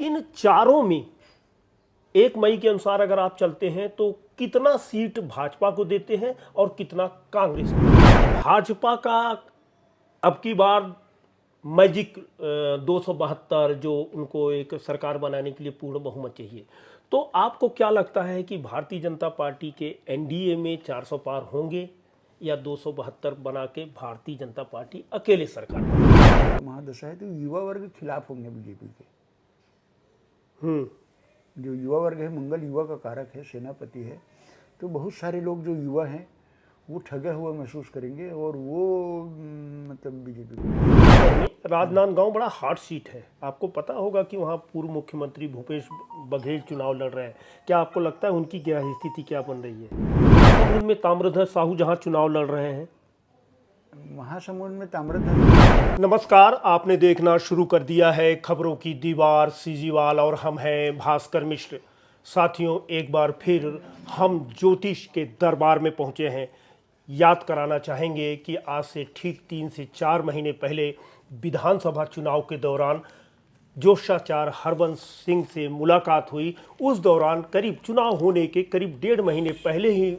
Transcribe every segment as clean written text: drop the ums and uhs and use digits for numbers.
इन चारों में 1 मई के अनुसार अगर आप चलते हैं तो कितना सीट भाजपा को देते हैं और कितना कांग्रेस को? भाजपा का अब की बार मैजिक 272 जो उनको एक सरकार बनाने के लिए पूर्ण बहुमत चाहिए, तो आपको क्या लगता है कि भारतीय जनता पार्टी के एनडीए में 400 पार होंगे या 272 बना के भारतीय जनता पार्टी अकेले सरकार बनाएगी? महादशा है तो युवा वर्ग के खिलाफ होंगे बीजेपी के। जो युवा वर्ग है, मंगल युवा का कारक है, सेनापति है, तो बहुत सारे लोग जो युवा हैं वो ठगे हुए महसूस करेंगे और वो मतलब बीजेपी को। राजनांदगांव बड़ा हॉट सीट है, आपको पता होगा कि वहाँ पूर्व मुख्यमंत्री भूपेश बघेल चुनाव लड़ रहे हैं। क्या आपको लगता है उनकी क्या स्थिति क्या बन रही है? में ताम्रध्वज साहू जहाँ चुनाव लड़ रहे हैं, महासमुंद में ताम्रध्वज। नमस्कार, आपने देखना शुरू कर दिया है खबरों की दीवार सीजीवाल और हम हैं भास्कर मिश्र। साथियों, एक बार फिर हम ज्योतिष के दरबार में पहुंचे हैं। याद कराना चाहेंगे कि आज से ठीक 3 से 4 महीने पहले विधानसभा चुनाव के दौरान जोशाचार्य हरवंश सिंह से मुलाकात हुई। उस दौरान करीब चुनाव होने के करीब 1.5 महीने पहले ही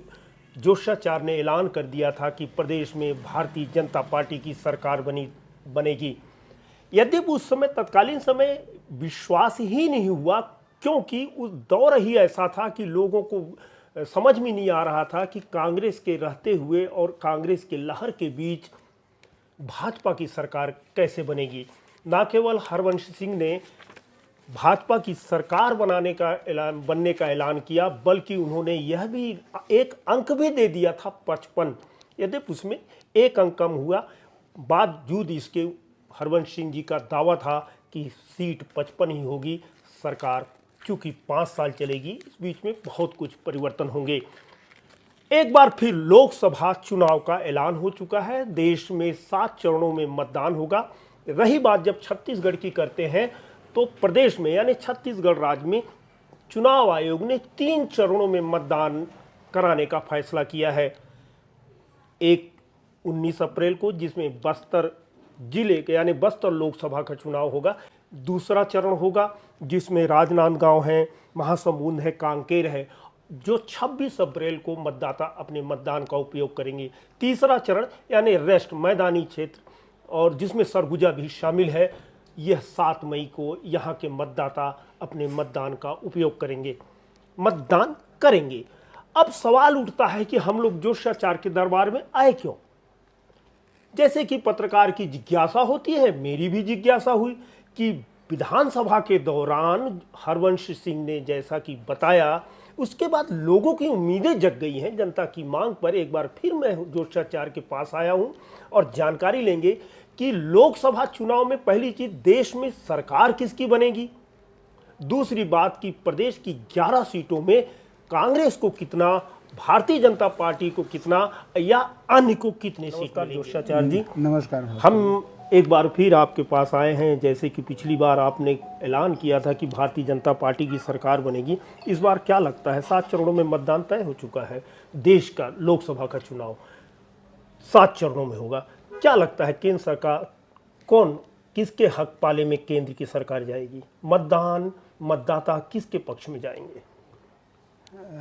जोशाचार्य ने ऐलान कर दिया था कि प्रदेश में भारतीय जनता पार्टी की सरकार बनेगी। यद्यपि उस समय तत्कालीन समय विश्वास ही नहीं हुआ, क्योंकि उस दौर ही ऐसा था कि लोगों को समझ में नहीं आ रहा था कि कांग्रेस के रहते हुए और कांग्रेस के लहर के बीच भाजपा की सरकार कैसे बनेगी। न केवल हरवंश सिंह ने भाजपा की सरकार बनने का ऐलान किया, बल्कि उन्होंने यह भी एक अंक भी दे दिया था 55। यद्यपि उसमें 1 अंक कम हुआ, बावजूद इसके हरवंश सिंह जी का दावा था कि सीट 55 ही होगी। सरकार चूंकि 5 साल चलेगी, इस बीच में बहुत कुछ परिवर्तन होंगे। एक बार फिर लोकसभा चुनाव का ऐलान हो चुका है। देश में 7 चरणों में मतदान होगा। रही बात जब छत्तीसगढ़ की करते हैं, तो प्रदेश में यानी छत्तीसगढ़ राज्य में चुनाव आयोग ने 3 चरणों में मतदान कराने का फैसला किया है। एक 19 अप्रैल को, जिसमें बस्तर जिले के यानी बस्तर लोकसभा का चुनाव होगा। दूसरा चरण होगा जिसमें राजनांदगांव है, महासमुंद है, कांकेर है, जो 26 अप्रैल को मतदाता अपने मतदान का उपयोग करेंगे। तीसरा चरण यानी रेस्ट मैदानी क्षेत्र, और जिसमें सरगुजा भी शामिल है, यह 7 मई को यहाँ के मतदाता अपने मतदान का उपयोग करेंगे, मतदान करेंगे। अब सवाल उठता है कि हम लोग जोशाचार्य के दरबार में आए क्यों? जैसे कि पत्रकार की जिज्ञासा होती है, मेरी भी जिज्ञासा हुई कि विधानसभा के दौरान हरवंश सिंह ने जैसा कि बताया, उसके बाद लोगों की उम्मीदें जग गई हैं। जनता की मांग पर एक बार फिर मैं जोशाचार्य के पास आया हूं और जानकारी लेंगे कि लोकसभा चुनाव में पहली चीज, देश में सरकार किसकी बनेगी। दूसरी बात कि प्रदेश की 11 सीटों में कांग्रेस को कितना, भारतीय जनता पार्टी को कितना, या अन्य को कितने सीट मिलेंगे। जोशाचार्य जी नमस्कार। हम एक बार फिर आपके पास आए हैं। जैसे कि पिछली बार आपने ऐलान किया था कि भारतीय जनता पार्टी की सरकार बनेगी, इस बार क्या लगता है? 7 चरणों में मतदान तय हो चुका है। देश का लोकसभा का चुनाव 7 चरणों में होगा। क्या लगता है केंद्र सरकार किसके हक पाले में केंद्र की सरकार जाएगी? मतदाता किसके पक्ष में जाएंगे?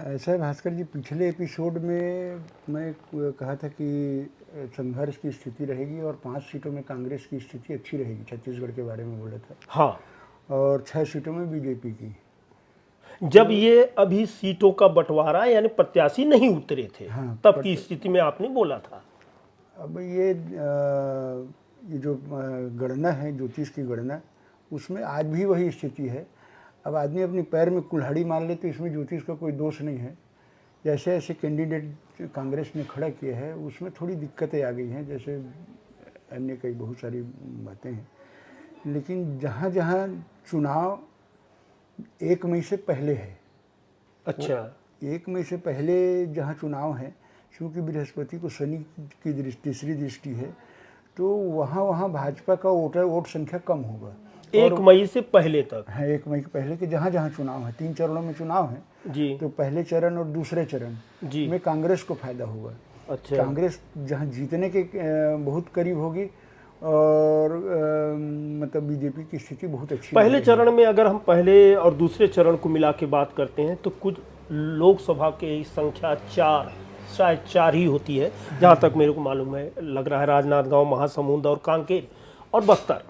ऐसा है भास्कर जी, पिछले एपिसोड में मैं कहा था कि संघर्ष की स्थिति रहेगी और 5 सीटों में कांग्रेस की स्थिति अच्छी रहेगी, छत्तीसगढ़ के बारे में बोला था। हाँ, और 6 सीटों में बीजेपी की। जब ये अभी सीटों का बंटवारा यानी प्रत्याशी नहीं उतरे थे, हाँ, तब की स्थिति में आपने बोला था। अब ये जो गणना है, ज्योतिष की गणना, उसमें आज भी वही स्थिति है। अब आदमी अपने पैर में कुल्हाड़ी मार ले तो इसमें ज्योतिष का कोई दोष नहीं है। जैसे ऐसे कैंडिडेट कांग्रेस ने खड़ा किया है, उसमें थोड़ी दिक्कतें आ गई हैं, जैसे अन्य कई बहुत सारी बातें हैं। लेकिन जहाँ जहाँ चुनाव 1 मई से पहले है, अच्छा, 1 मई से पहले जहाँ चुनाव है, क्योंकि बृहस्पति को शनि की तीसरी दृष्टि है, तो वहाँ भाजपा का वोट संख्या कम होगा। 1 मई से पहले तक है, 1 मई के पहले के जहाँ चुनाव है, 3 चरणों में चुनाव है जी, तो पहले चरण और दूसरे चरण जी में कांग्रेस को फायदा होगा। अच्छा, कांग्रेस जहाँ जीतने के बहुत करीब होगी, और मतलब बीजेपी की स्थिति बहुत अच्छी पहले लग रही है। चरण में अगर हम पहले और दूसरे चरण को मिला के बात करते हैं तो कुछ लोकसभा की संख्या चार, शायद चार ही होती है जहाँ तक मेरे को मालूम है। लग रहा है राजनांदगांव, महासमुंद और कांकेर और बस्तर,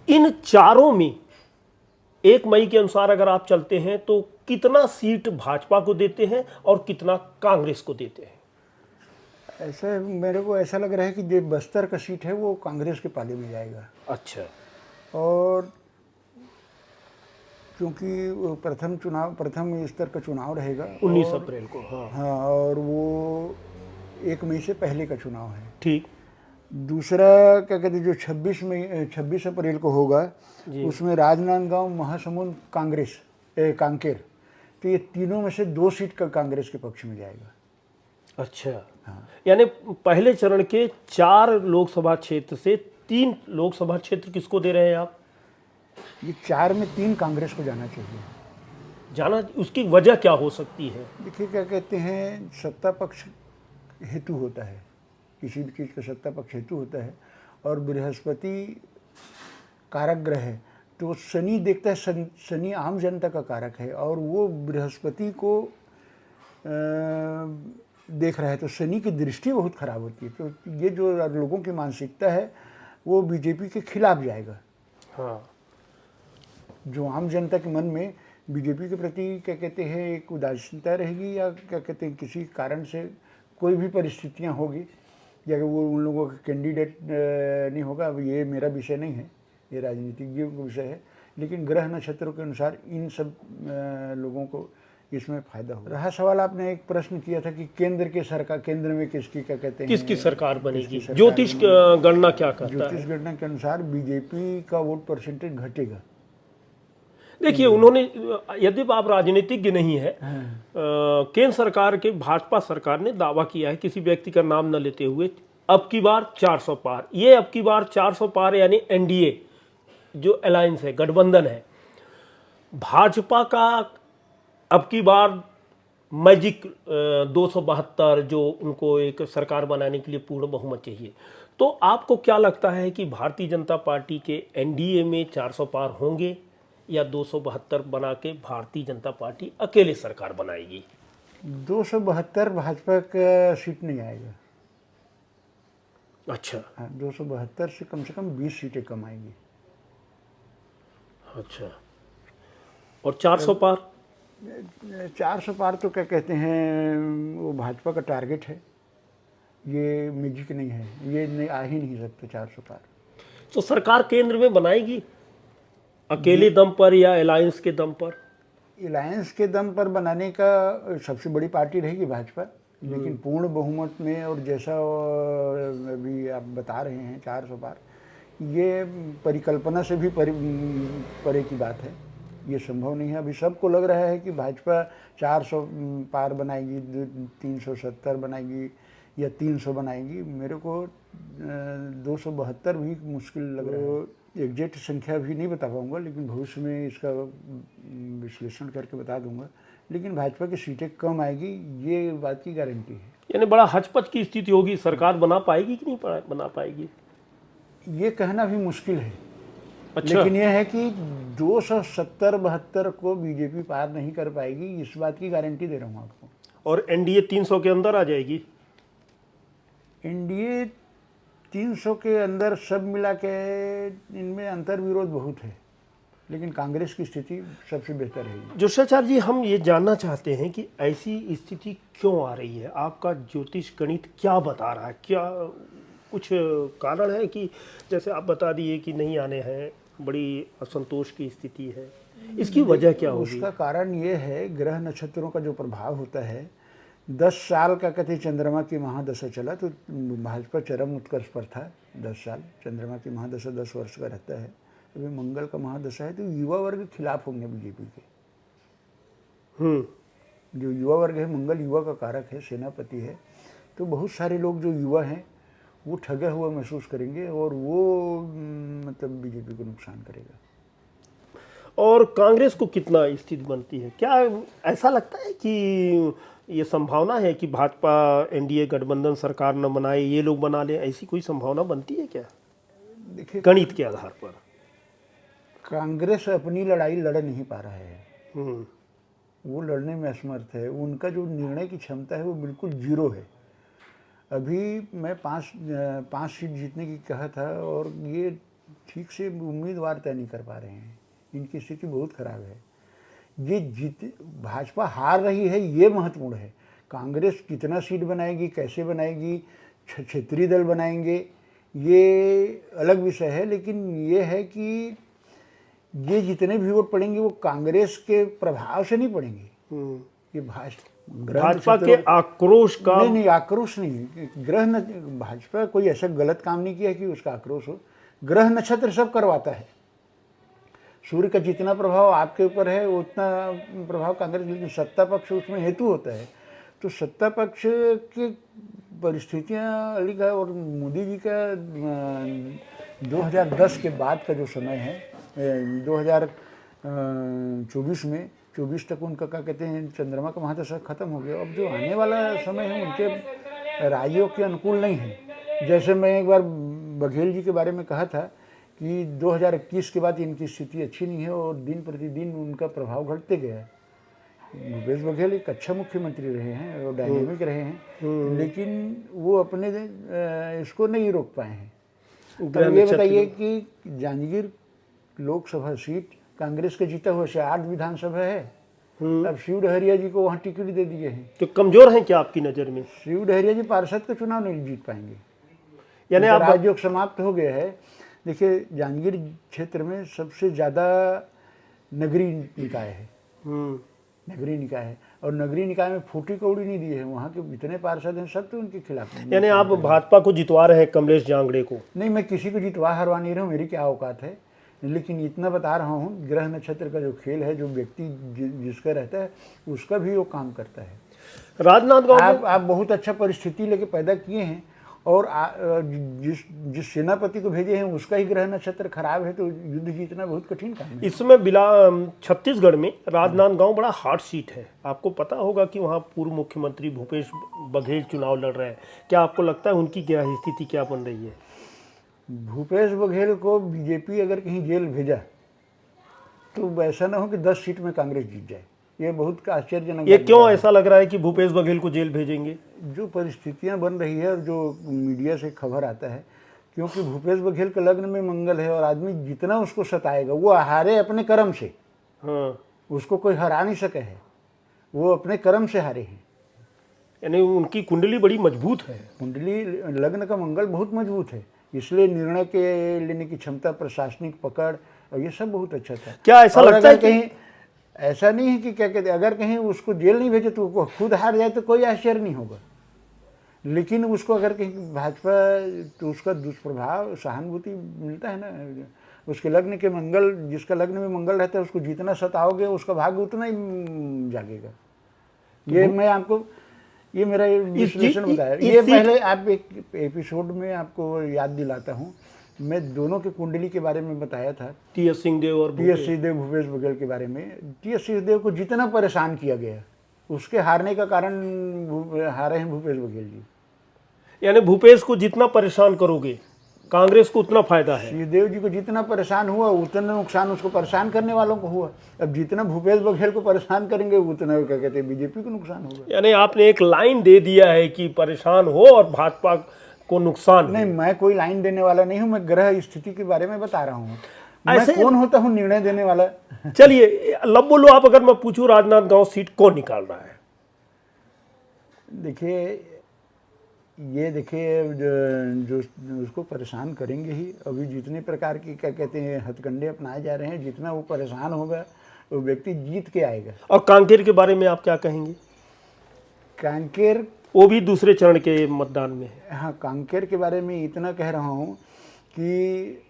इन चारों में 1 मई के अनुसार अगर आप चलते हैं तो कितना सीट भाजपा को देते हैं और कितना कांग्रेस को देते हैं? ऐसा मेरे को ऐसा लग रहा है कि जो बस्तर का सीट है वो कांग्रेस के पाले में जाएगा। अच्छा। और क्योंकि वो प्रथम स्तर का चुनाव रहेगा 19 और अप्रैल को। हाँ हाँ, और वो 1 मई से पहले का चुनाव है। ठीक दूसरा क्या कहते हैं, जो 26 अप्रैल को होगा जी। उसमें राजनांदगांव, महासमुंद, कांकेर, तो ये तीनों में से 2 सीट का कांग्रेस के पक्ष में जाएगा। अच्छा। हाँ। यानी पहले चरण के 4 लोकसभा क्षेत्र से 3 लोकसभा क्षेत्र किसको दे रहे हैं आप? ये 4 में 3 कांग्रेस को जाना चाहिए। जाना, उसकी वजह क्या हो सकती है? देखिए क्या कहते हैं, सत्ता पक्ष हेतु होता है, किसी भी चीज़ का सत्ता पक्ष हेतु होता है, और बृहस्पति कारक ग्रह है, तो शनि देखता है, शनि आम जनता का कारक है और वो बृहस्पति को देख रहा है, तो शनि की दृष्टि बहुत खराब होती है। तो ये जो लोगों की मानसिकता है वो बीजेपी के खिलाफ जाएगा। हाँ। जो आम जनता के मन में बीजेपी के प्रति क्या कहते हैं एक उदासीनता रहेगी, या क्या कहते हैं किसी कारण से कोई भी परिस्थितियां होगी, या वो उन लोगों का कैंडिडेट नहीं होगा। अब ये मेरा विषय नहीं है, ये राजनीतिज्ञों का विषय है, लेकिन ग्रह नक्षत्रों के अनुसार इन सब लोगों को इसमें फायदा होगा। रहा सवाल, आपने एक प्रश्न किया था कि केंद्र में किसकी क्या कहते हैं, किसकी सरकार बनेगी? सरकार ज्योतिष गणना क्या कहता है? ज्योतिष गणना के अनुसार बीजेपी का वोट परसेंटेज घटेगा। देखिए, उन्होंने, यदि आप राजनीतिज्ञ नहीं है, केंद्र सरकार के भाजपा सरकार ने दावा किया है, किसी व्यक्ति का नाम न लेते हुए, अब की बार 400 पार। ये अब की बार 400 पार यानी एनडीए जो अलायंस है, गठबंधन है, भाजपा का अब की बार मैजिक 272, जो उनको एक सरकार बनाने के लिए पूर्ण बहुमत चाहिए। तो आपको क्या लगता है कि भारतीय जनता पार्टी के एनडीए में 400 पार होंगे या 272 बना के भारतीय जनता पार्टी अकेले सरकार बनाएगी? 272 भाजपा का सीट नहीं आएगा। अच्छा। हाँ, 272 से कम 20 सीटें कम आएंगी। अच्छा। और 400 पार? 400 पार तो क्या कहते हैं वो भाजपा का टारगेट है, ये मैजिक नहीं है, ये नहीं आ ही नहीं सकते 400 पार। तो सरकार केंद्र में बनाएगी अकेले दम पर या अलायंस के दम पर? अलायंस के दम पर बनाने का सबसे बड़ी पार्टी रहेगी भाजपा, लेकिन पूर्ण बहुमत में, और जैसा अभी आप बता रहे हैं 400 पार, ये परिकल्पना से भी परे की बात है, ये संभव नहीं है। अभी सबको लग रहा है कि भाजपा 400 पार बनाएगी, 370 बनाएगी या 300 बनाएगी। मेरे को 272 भी मुश्किल लग रहा है। एग्जैक्ट संख्या भी नहीं बता पाऊंगा, लेकिन भविष्य में इसका विश्लेषण करके बता दूंगा। लेकिन भाजपा की सीटें कम आएगी, ये बात की गारंटी है। यानी बड़ा हचपच की स्थिति होगी, सरकार बना पाएगी कि नहीं बना पाएगी, ये कहना भी मुश्किल है। अच्छा। लेकिन यह है कि 270-72 को बीजेपी पार नहीं कर पाएगी, इस बात की गारंटी दे रहा हूँ आपको। और एनडीए 300 के अंदर आ जाएगी? एनडीए 300 के अंदर सब मिला के इनमें अंतर विरोध बहुत है, लेकिन कांग्रेस की स्थिति सबसे बेहतर है। जोशाचार्य जी, हम ये जानना चाहते हैं कि ऐसी स्थिति क्यों आ रही है? आपका ज्योतिष गणित क्या बता रहा है? क्या कुछ कारण है कि जैसे आप बता दिए कि नहीं आने हैं, बड़ी असंतोष की स्थिति है, इसकी वजह क्या होगी? उसका कारण ये है, ग्रह नक्षत्रों का जो प्रभाव होता है, 10 साल का कहते चंद्रमा की महादशा चला तो भाजपा चरम उत्कर्ष पर था। 10 साल चंद्रमा की महादशा 10 वर्ष का रहता है। अभी मंगल का महादशा है, तो युवा वर्ग खिलाफ होंगे बीजेपी के। जो युवा वर्ग है, मंगल युवा का कारक है, सेनापति है, तो बहुत सारे लोग जो युवा हैं वो ठगा हुआ महसूस करेंगे, और वो मतलब बीजेपी को नुकसान करेगा। और कांग्रेस को कितना स्थिति बनती है? क्या ऐसा लगता है कि ये संभावना है कि भाजपा एनडीए गठबंधन सरकार न बनाए, ये लोग बना लें, ऐसी कोई संभावना बनती है क्या? देखिए, गणित के आधार पर? कांग्रेस अपनी लड़ाई लड़ नहीं पा रहा है, हम्म, वो लड़ने में असमर्थ है। उनका जो निर्णय की क्षमता है वो बिल्कुल जीरो है। अभी मैं पाँच सीट जीतने की कहा था और ये ठीक से उम्मीदवार तय नहीं कर पा रहे हैं। इनकी स्थिति बहुत खराब है। ये भाजपा हार रही है, ये महत्वपूर्ण है। कांग्रेस कितना सीट बनाएगी, कैसे बनाएगी, क्षेत्रीय दल बनाएंगे, ये अलग विषय है। लेकिन ये है कि ये जितने भी वोट पड़ेंगे वो कांग्रेस के प्रभाव से नहीं पड़ेंगे। ये भाजपा के आक्रोश का? नहीं, आक्रोश नहीं। भाजपा कोई ऐसा गलत काम नहीं किया कि उसका आक्रोश हो। ग्रह नक्षत्र सब करवाता है। सूर्य का जितना प्रभाव आपके ऊपर है उतना प्रभाव कांग्रेस, लेकिन सत्ता पक्ष उसमें हेतु होता है। तो सत्ता पक्ष की परिस्थितियाँ अलग है। और मोदी जी का 2010 के बाद का जो समय है, 2024 में 24 तक उनका क्या कहते हैं, चंद्रमा का महादशा खत्म हो गया। अब जो आने वाला समय है उनके राज्यों के अनुकूल नहीं है। जैसे मैं एक बार बघेल जी के बारे में कहा था कि 2021 के बाद इनकी स्थिति अच्छी नहीं है और दिन प्रतिदिन उनका प्रभाव घटते गया है। भूपेश बघेल एक अच्छा मुख्यमंत्री रहे हैं और डायनेमिक रहे हैं, लेकिन वो अपने इसको नहीं रोक पाए हैं। अब ये बताइए कि जांजगीर लोकसभा सीट कांग्रेस के जीता हुआ से 8 विधानसभा है। अब शिव डहरिया जी को वहाँ टिकट दे दिए हैं। तो कमजोर हैं क्या आपकी नज़र में? शिव डहरिया जी पार्षद का चुनाव नहीं जीत पाएंगे, यानी आप राजयोग समाप्त हो गया है। देखिए, जांजगीर क्षेत्र में सबसे ज़्यादा नगरीय निकाय है। नगरीय निकाय है और नगरीय निकाय में फूटी कौड़ी नहीं दी है। वहाँ के जितने पार्षद हैं सब तो उनके खिलाफ हैं। यानी आप भाजपा को जितवा रहे हैं कमलेश जांगड़े को? नहीं, मैं किसी को जितवा हरवा नहीं रहा हूँ, मेरी क्या औकात है। लेकिन इतना बता रहा हूँ, ग्रह नक्षत्र का जो खेल है, जो व्यक्ति जिसका रहता है उसका भी वो काम करता है। राजनांदगांव आप बहुत अच्छा परिस्थिति लेके पैदा किए हैं और जिस सेनापति को भेजे हैं उसका ही ग्रह नक्षत्र खराब है, तो युद्ध जीतना बहुत कठिन काम है। इसमें छत्तीसगढ़ में राजनांदगांव बड़ा हॉट सीट है। आपको पता होगा कि वहाँ पूर्व मुख्यमंत्री भूपेश बघेल चुनाव लड़ रहे हैं। क्या आपको लगता है उनकी क्या स्थिति क्या बन रही है? भूपेश बघेल को बीजेपी अगर कहीं जेल भेजा तो ऐसा ना हो कि 10 सीट में कांग्रेस जीत जाए। ये बहुत आश्चर्यजनक। ये क्यों ऐसा लग रहा है कि भूपेश बघेल को जेल भेजेंगे? जो परिस्थितियां बन रही है और जो मीडिया से खबर आता है, क्योंकि भूपेश बघेल के लग्न में मंगल है और आदमी जितना उसको सताएगा वो हारे अपने कर्म से। हाँ, उसको कोई हरा नहीं सके है, वो अपने कर्म से हारे हैं। यानी उनकी कुंडली बड़ी मजबूत है। कुंडली लग्न का मंगल बहुत मजबूत है, इसलिए निर्णय के लेने की क्षमता, प्रशासनिक पकड़ और ये सब बहुत अच्छा था। क्या ऐसा लगता है कहीं ऐसा नहीं है कि क्या कहते, अगर कहीं उसको जेल नहीं भेजे तो वो खुद हार जाए तो कोई आश्चर्य नहीं होगा। लेकिन उसको अगर कहीं भाजपा, तो उसका दुष्प्रभाव, सहानुभूति मिलता है ना। उसके लग्न के मंगल, जिसका लग्न में मंगल रहता है उसको जितना सताओगे उसका भाग्य उतना ही जागेगा। ये मैं आपको, ये मेरा विश्लेषण बताया। ये पहले आप एक एपिसोड में आपको याद दिलाता हूँ, मैं दोनों के कुंडली के बारे में बताया था। टी.एस. सिंहदेव और भूपेश बघेल के बारे में। टी.एस. सिंहदेव को जितना परेशान किया गया उसके हारने का कारण हारे हैं भूपेश बघेल जी। यानी भूपेश को जितना परेशान करोगे कांग्रेस को उतना फायदा है। सिंहदेव जी को जितना परेशान हुआ उतना नुकसान उसको परेशान करने वालों को हुआ। अब जितना भूपेश बघेल को परेशान करेंगे उतना क्या कहते हैं बीजेपी को नुकसान होगा। यानी आपने एक लाइन दे दिया है कि परेशान हो और भाजपा को नुकसान नहीं, मैं कोई लाइन देने वाला नहीं हूँ, मैं ग्रह स्थिति के बारे में बता रहा हूँ। मैं कौन होता हूँ निर्णय देने वाला? चलिए लब बोलो आप, अगर मैं पूछूं राजनांदगांव सीट कौन निकाल रहा है? देखिए, ये देखिए जो उसको परेशान करेंगे ही। अभी जितने प्रकार की क्या कहते हैं हथकंडे अपनाए जा रहे हैं, जितना वो परेशान होगा वो व्यक्ति जीत के आएगा। और कांकेर के बारे में आप क्या कहेंगे? कांकेर वो भी दूसरे चरण के मतदान में है। हाँ, कांकेर के बारे में इतना कह रहा हूँ कि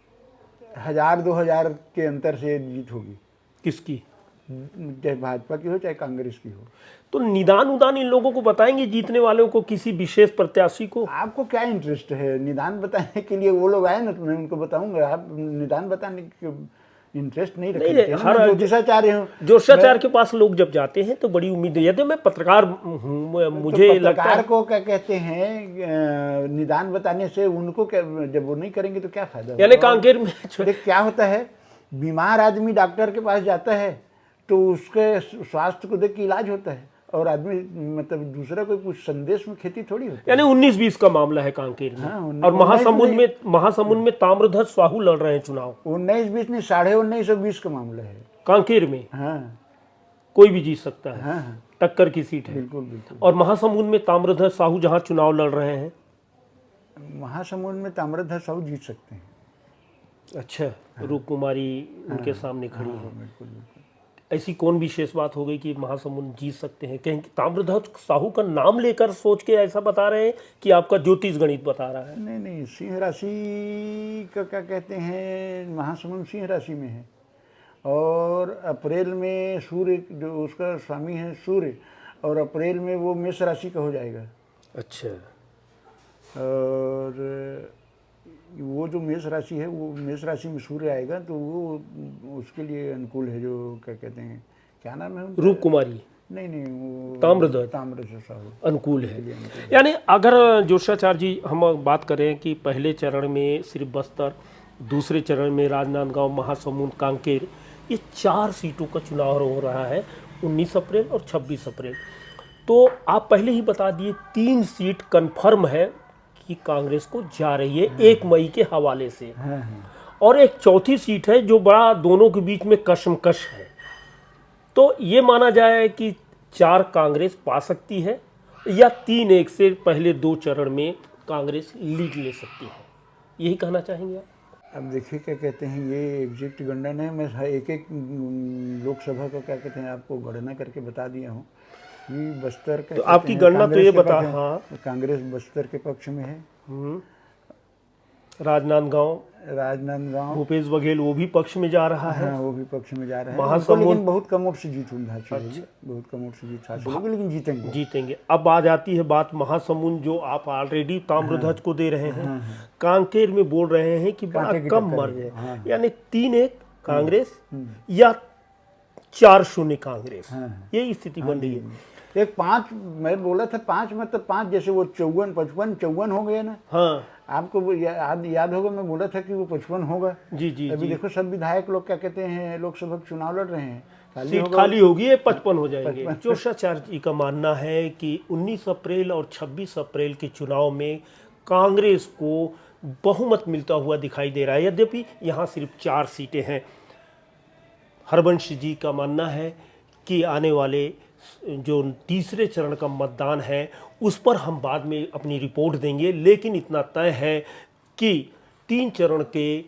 1000-2000 के अंतर से जीत होगी। किसकी? चाहे भाजपा की हो चाहे कांग्रेस की हो। तो निदान उदान इन लोगों को बताएंगे जीतने वालों को, किसी विशेष प्रत्याशी को? आपको क्या इंटरेस्ट है निदान बताने के लिए? वो लोग आए ना तो मैं उनको बताऊंगा। आप निदान बताने के इंटरेस्ट नहीं नहीं, रखते हैं। हर मैं ज्योतिषाचार्य हूँ। ज्योतिषाचार्य के पास लोग जब जाते हैं तो बड़ी उम्मीद है। यदि मैं पत्रकार हूँ, मुझे तो लगता पत्रकार है को क्या कहते हैं, निदान बताने से उनको क्या, जब वो नहीं करेंगे तो क्या फायदा यानी होगा? कांकेर में देख क्या होता है, बीमार आदमी डॉक्टर के पास जाता है तो उसके स्वास्थ्य को देख के इलाज होता है, और आदमी मतलब दूसरा कोई कुछ संदेश में खेती थोड़ी होती है। यानी 19-20 का मामला है कांकेर में। हाँ, और 19-20 महासमुंद में ताम्रध्वज साहू लड़ रहे हैं चुनाव 19-20 नहीं, 19.5-20 का मामला है। कांकेर में। हाँ कोई भी जीत सकता है, हाँ हाँ, टक्कर की सीट है। बिल्कुल बिल्कुल। और महासमुंद में ताम्रध्वज साहू जहां चुनाव लड़ रहे हैं। महासमुंद में ताम्रध्वज साहू जीत सकते हैं। अच्छा, रूप कुमारी उनके सामने खड़ी हैं। बिल्कुल बिल्कुल। ऐसी कौन विशेष बात हो गई कि महासमुंद जीत सकते हैं? कहीं ताम्रध्वज साहू का नाम लेकर सोच के ऐसा बता रहे हैं कि आपका ज्योतिष गणित बता रहा है? नहीं नहीं, सिंह राशि का क्या कहते हैं, महासमुंद सिंह राशि में है, और अप्रैल में सूर्य जो उसका स्वामी है सूर्य, और अप्रैल में वो मेष राशि का हो जाएगा। अच्छा, और वो जो मेष राशि है, वो मेष राशि में सूर्य आएगा तो वो उसके लिए अनुकूल है। जो क्या कहते हैं, क्या नाम है उनका? रूप कुमारी। नहीं नहीं, वो ताम्रध्वज साहू अनुकूल है। यानी अगर जोशाचार्य जी हम बात करें कि पहले चरण में सिर्फ बस्तर, दूसरे चरण में राजनांदगांव, महासमुंद, कांकेर, ये 4 सीटों का चुनाव हो रहा है 19 अप्रैल और 26 अप्रैल। तो आप पहले ही बता दिए 3 सीट कन्फर्म है कि कांग्रेस को जा रही है 1 मई के हवाले से। हाँ हाँ। और एक चौथी सीट है जो बड़ा दोनों के बीच में कशमकश है। तो ये माना जाए कि 4 कांग्रेस पा सकती है, या 3-1 से पहले 2 चरण में कांग्रेस लीड ले सकती है, यही कहना चाहेंगे आप? अब देखिए क्या कहते हैं, ये एग्जैक्ट गणना है, मैं एक एक लोकसभा का क्या कहते हैं आपको गणना करके बता दिया हूँ। ये बस्तर का तो आपकी गणना तो ये बता, हाँ, कांग्रेस बस्तर के पक्ष में है। राजनांदगांव भूपेश बघेल वो भी पक्ष में जा रहा है। हाँ, वो भी पक्ष में जा रहा है। महासमुंद लेकिन बहुत कम वोट से जीत हासिल होगी, बहुत कम वोट से जीत हासिल होगी, लेकिन जीतेंगे। अब आ जाती है बात महासमुंद, जो आप ऑलरेडी ताम्रध्वज को दे रहे हैं। कांकेर में बोल रहे हैं कि बड़ा कम मर्ज है, यानी 3-1 कांग्रेस या 4-0 कांग्रेस, यही स्थिति बन रही है। एक 5 मैं बोला था, 5 मतलब 5 जैसे वो 54 हो गया ना। हाँ, आपको वो याद होगा, मैं बोला था कि वो 55 होगा। जी जी अभी जी। देखो सब विधायक लोग क्या कहते हैं, लोकसभा चुनाव लड़ रहे हैं, सीट खाली होगी, ये 55 हो जाएंगे। जोशाचार्य जी का मानना है कि 19 अप्रैल और 26 अप्रैल के चुनाव में कांग्रेस को बहुमत मिलता हुआ दिखाई दे रहा है, यद्यपि यहाँ सिर्फ 4 सीटें हैं। हरबंश जी का मानना है कि आने वाले जो तीसरे चरण का मतदान है उस पर हम बाद में अपनी रिपोर्ट देंगे, लेकिन इतना तय है कि 3 चरण के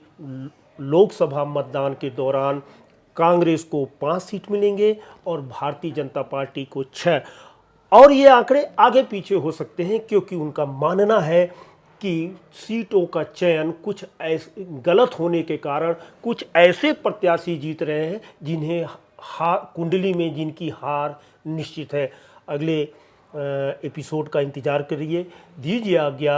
लोकसभा मतदान के दौरान कांग्रेस को 5 सीट मिलेंगे और भारतीय जनता पार्टी को 6। और ये आंकड़े आगे पीछे हो सकते हैं, क्योंकि उनका मानना है कि सीटों का चयन कुछ ऐसे गलत होने के कारण कुछ ऐसे प्रत्याशी जीत रहे हैं जिन्हें कुंडली में जिनकी हार निश्चित है। अगले एपिसोड का इंतजार करिए, दीजिए आज्ञा।